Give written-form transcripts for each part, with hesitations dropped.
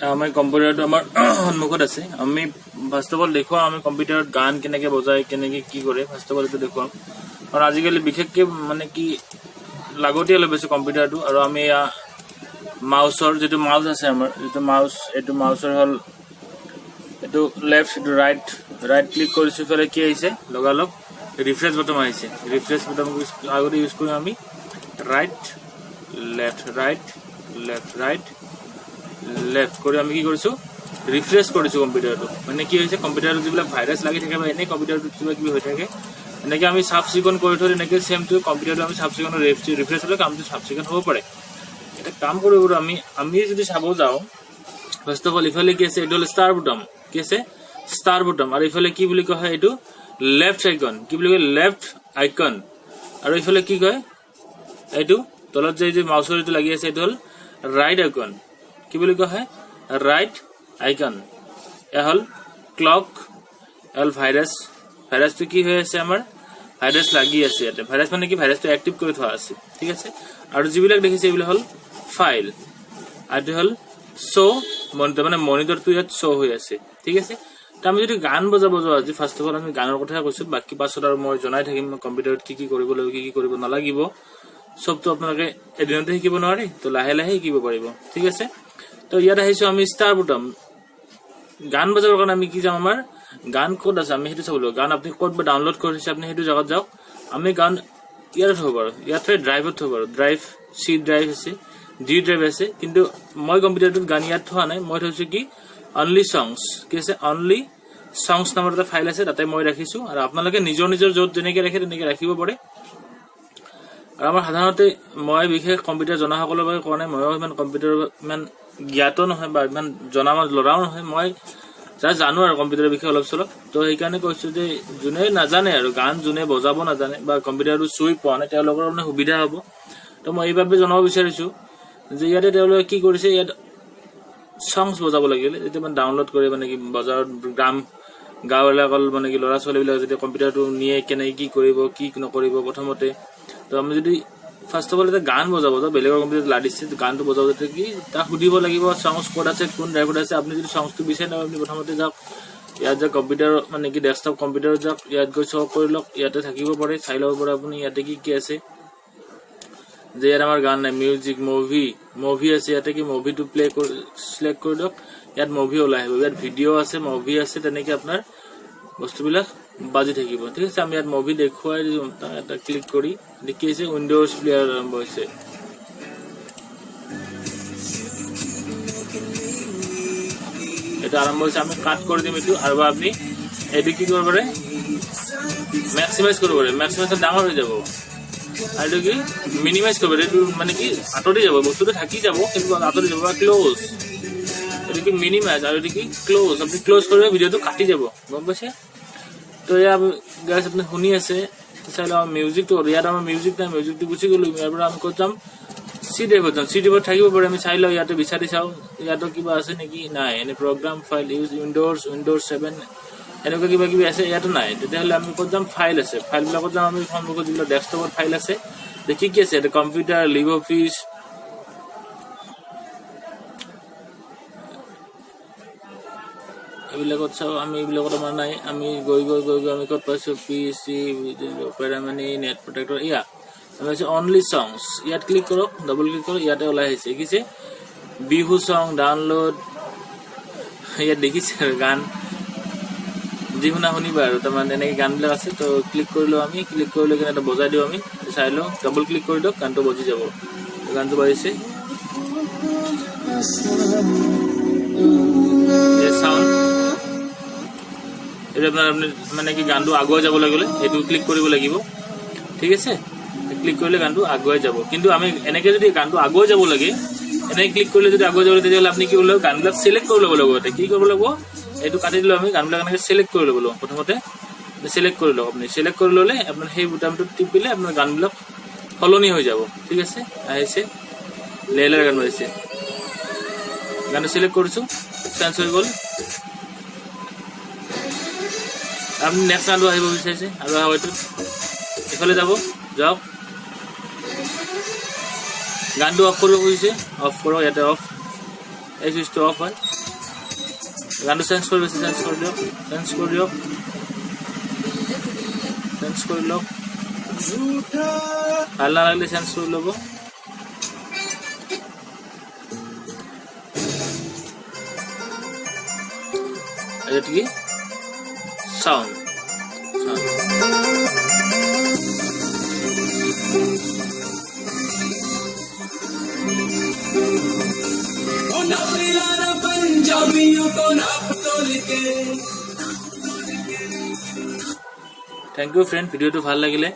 আমি কম্পিউটাৰটো আমাৰ সন্মুখত আছে আমি ফাৰ্ষ্ট অফ অল দেখুৱাম আমি কম্পিউটাৰত গান কেনেকৈ বজায় কেনেকৈ কি কৰে ফাৰ্ষ্ট অফ অল এইটো দেখুৱাম আৰু আজিকালি বিশেষকৈ মানে কি লাগতিয়াল হৈ গৈছে কম্পিউটাৰটো আৰু আমি মাউচৰ যিটো মাউচ আছে আমাৰ যিটো মাউচ এইটো মাউচৰ হ'ল এইটো লেফ্ট এইটো ৰাইট ক্লিক কৰিছোঁ ইফালে কি আহিছে লগালগ ৰিফ্ৰেছ বটন আহিছে ৰিফ্ৰেছ বটন আগতে ইউজ কৰিম আমি ৰাইট লেফ্ট কৰি আমি কি কৰিছোঁ ৰিফ্ৰেছ কৰিছোঁ কম্পিউটাৰটো মানে কি হৈছে কম্পিউটাৰত যিবিলাক ভাইৰাছ লাগি থাকে বা এনেই কম্পিউটাৰটোত কিবা কিবি হৈ থাকে এনেকৈ আমি চাফ চিকুণ কৰি থৈ এনেকৈ চেমটো কম্পিউটাৰটো আমি চাফ চিকুণ ৰিফ্ৰেছ হ'লে কামটো চাফ চিকুণ হ'ব পাৰে এটা কাম কৰিব আমি যদি চাব যাওঁ ফাৰ্ষ্ট অফ অল ইফালে কি আছে এইটো হ'ল ষ্টাৰ বুটাম কি আছে ষ্টাৰ বুটাম আৰু ইফালে কি বুলি কোৱা হয় এইটো লেফ্ট আইকন কি বুলি কয় লেফ্ট আইকন আৰু ইফালে কি কয় এইটো তলত যে মাউচৰ এইটো লাগি আছে এইটো হ'ল ৰাইট আইকন কি বুলি কোৱা হয় ৰাইট আইকন এয়া হ'ল ক্লক এল ভাইৰাছটো কি হৈ আছে আমাৰ ভাইৰাছ লাগি আছে ইয়াতে ভাইৰাছ মানে কি ভাইৰাছটো এক্টিভ কৰি থোৱা আছে ঠিক আছে আৰু যিবিলাক দেখিছে এইবিলাক হ'ল ফাইল আৰু এইটো হ'ল শ্ব' মনিটৰ মানে মনিটৰটো ইয়াত শ্ব' হৈ আছে ঠিক আছে তো আমি যদি গান বজাব যাওঁ আজি ফাৰ্ষ্ট অফ অল আমি গানৰ কথাই কৈছোঁ বাকী পাছত আৰু মই জনাই থাকিম কম্পিউটাৰত কি কি কৰিব লাগিব কি কি কৰিব নালাগিব চবটো আপোনালোকে এদিনতে শিকিব নোৱাৰে তো লাহে লাহে শিকিব পাৰিব ঠিক আছে তো ইয়াত আহিছোঁ আমি ষ্টাৰ বুটাম গান বজাবৰ কাৰণে আমি কি যাম আমাৰ গান ক'ত আছে আমি সেইটো চাব লাগিব গান আপুনি ক'ত বা ডাউনলোড কৰিছে আপুনি সেইটো জেগাত যাওক আমি গান ইয়াত থ'ব পাৰোঁ ইয়াত থৈ ড্ৰাইভত থ'ব পাৰোঁ ড্ৰাইভ চি ড্ৰাইভ আছে ডি ড্ৰাইভ আছে কিন্তু মই কম্পিউটাৰটোত গান ইয়াত থোৱা নাই মই থৈছোঁ কি অনলি সংছ কি আছে অনলি সংছ নামৰ এটা ফাইল আছে তাতে মই ৰাখিছোঁ আৰু আপোনালোকে নিজৰ য'ত যেনেকৈ ৰাখে তেনেকৈ ৰাখিব পাৰে আৰু আমাৰ সাধাৰণতে মই বিশেষ কম্পিউটাৰ জনাসকলৰ বাবে কোৱা নাই ময়ো ইমান কম্পিউটাৰৰ ইমান জ্ঞাত নহয় বা ইমান জনা ল'ৰাও নহয় মই যাৰ জানো আৰু কম্পিউটাৰৰ বিষয়ে অলপ চলপ তো সেইকাৰণে কৈছোঁ যে যোনে নাজানে আৰু গান যোনে বজাব নাজানে বা কম্পিউটাৰটো চুই পোৱা নাই তেওঁলোকৰ মানে সুবিধা হ'ব তো মই এইবাবে জনাব বিচাৰিছোঁ যে ইয়াতে তেওঁলোকে কি কৰিছে ইয়াত সংছ বজাব লাগিলে যেতিয়া মানে ডাউনলোড কৰি মানে কি বজাৰত গাঁওবিলাকত মানে কি ল'ৰা ছোৱালীবিলাক যেতিয়া কম্পিউটাৰটো নিয়ে কেনেকৈ কি কৰিব কি নকৰিব প্ৰথমতে তো আমি যদি ফাৰ্ষ্ট অফ অল এটা গান বজাব যাওঁ বেলেগৰ কম্পিউটাৰত লাদিছে গানটো বজাব যাতে কি তাক সুধিব লাগিব সংছ ক'ত আছে কোন ড্ৰাইভত আছে আপুনি যদি সংছটো বিচাৰি নাপায় আপুনি প্ৰথমতে যাওক ইয়াত যে কম্পিউটাৰ মানে কি ডেস্কটপ কম্পিউটাৰত যাওক ইয়াত গৈ চক কৰি লওক ইয়াতে থাকিব পাৰে চাই ল'ব পাৰে আপুনি ইয়াতে কি আছে যে ইয়াত আমাৰ গান নাই মিউজিক মুভি আছে ইয়াতে কি মুভিটো প্লে কৰি চিলেক্ট কৰি দিয়ক ইয়াত মুভি ওলাই আহিব ইয়াত ভিডিঅ' আছে মুভি আছে তেনেকৈ আপোনাৰ বস্তুবিলাক বাজি থাকিব ঠিক আছে আমি ইয়াত মুভি দেখুৱাই দিওঁ এটা ক্লিক কৰি দেখি আছে উইণ্ড'জ প্লেয়াৰ আৰম্ভ হৈছে এটা আৰম্ভ হৈছে আমি কাট কৰি দিম এইটো আৰু আপুনি এইটো কি কৰিব পাৰে মেক্সিমাইজ কৰিব পাৰে মেক্সিমাইজ ডাঙৰ হৈ যাব আৰু কি মিনিমাইজ কৰিব পাৰে এইটো মানে কি আঁতৰি যাব বস্তুটো থাকি যাব কিন্তু আঁতৰি যাব বা ক্ল'জ এইটো কি মিনিমাইজ আৰু এইটো কি ক্ল'জ আপুনি ক্ল'জ কৰিলে ভিডিঅ'টো কাটি যাব গম পাইছে তো ইয়াত গাইজ আপুনি শুনি আছে চাই লওঁ মিউজিকটো ইয়াত আমাৰ মিউজিক নাই মিউজিকটো গুচি গ'লো ইয়াৰ পৰা আমি ক'ত যাম চি ড্ৰাইভত যাম চি ড্ৰাইভত থাকিব পাৰে আমি চাই লওঁ ইয়াতে বিচাৰি চাওঁ ইয়াতো কিবা আছে নেকি নাই এনে প্ৰগ্ৰাম ফাইল ইউজ উইণ্ড'জ 7 এনেকুৱা কিবা কিবি আছে ইয়াতো নাই তেতিয়াহ'লে আমি ক'ত যাম ফাইল আছে ফাইলবিলাকত যাম আমি সন্মুখত যিবিলাক ডেস্কটপত ফাইল আছে দেখি কি আছে এতিয়া কম্পিউটাৰ লিভ অফিচ এইবিলাকত চাওঁ আমি এইবিলাকত আমাৰ নাই আমি গৈ আমি ক'ত পাইছোঁ PC অপেৰা মানে নেট প্ৰটেক্টৰ ইয়াত আমি পাইছোঁ অনলি সংছ ইয়াত ক্লিক কৰক ডাবল ক্লিক কৰক ইয়াতে ওলাই আহিছে দেখিছে বিহু চং ডাউনলোড ইয়াত দেখিছে গান যি শুনিবা আৰু তাৰমানে এনেকৈ গানবিলাক আছে তো ক্লিক কৰিলোঁ আমি ক্লিক কৰিলে কিনে এটা বজাই দিওঁ আমি চাই লওঁ ডাবল ক্লিক কৰি দিয়ক গানটো বজি যাব গানটো বাজিছে চাউণ্ড এইটো আপোনাৰ আপুনি মানে কি গানটো আগুৱাই যাবলৈ গ'লে সেইটো ক্লিক কৰিব লাগিব ঠিক আছে ক্লিক কৰিলে গানটো আগুৱাই যাব কিন্তু আমি এনেকৈ যদি গানটো আগুৱাই যাব লাগে এনেকৈ ক্লিক কৰিলে যদি আগুৱাই যাব লাগে তেতিয়াহ'লে আপুনি কি কৰিব লাগিব গানবিলাক চিলেক্ট কৰি ল'ব লাগিব কি কৰিব লাগিব এইটো কাটি দিলোঁ আমি গানবিলাক এনেকৈ চিলেক্ট কৰি ল'ব লাগিব প্ৰথমতে চিলেক্ট কৰি লওক আপুনি চিলেক্ট কৰি ল'লে আপোনাৰ সেই বুটামটো টিপিলে আপোনাৰ গানবিলাক সলনি হৈ যাব ঠিক আছে আহিছে লেলাৰ গান আহিছে গানটো চিলেক্ট কৰিছোঁ চেঞ্জ হৈ গ'ল আপনি নেক্সট গানটো আহিব বিচাৰিছে আৰু হয়তো এফালে যাওক গানটো অফ কৰিব খুজিছে অফ কৰক ইয়াতে অফ এই সুইচটো অফ হয় গানটো চেঞ্জ কৰি দিয়ক চেঞ্জ কৰি লওক ভাল নালাগিলে চেঞ্জ কৰি ল'ব এটা কি সাউন্ড थैंक यू फ्रेंड ভিডিওটো ভাল লাগিলে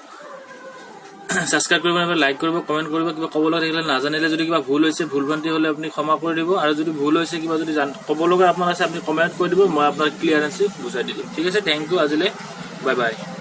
সাবস্ক্রাইব কৰিব লাইক কৰিব কমেন্ট কৰিব কিবা ক'ব লগা থাকিলে নাজানিলে যদি কিবা ভুল হৈছে ভুল ভ্ৰান্তি হ'লে আপুনি ক্ষমা কৰি দিব আৰু যদি ভুল হৈছে কিবা যদি ক'ব লগা আপোনাৰ আছে আপুনি কমেন্ট কৰি দিব মই আপোনাৰ ক্লিয়াৰেন্স বুজাই দিম ঠিক আছে থ্যাংক ইউ আজিলে বাই বাই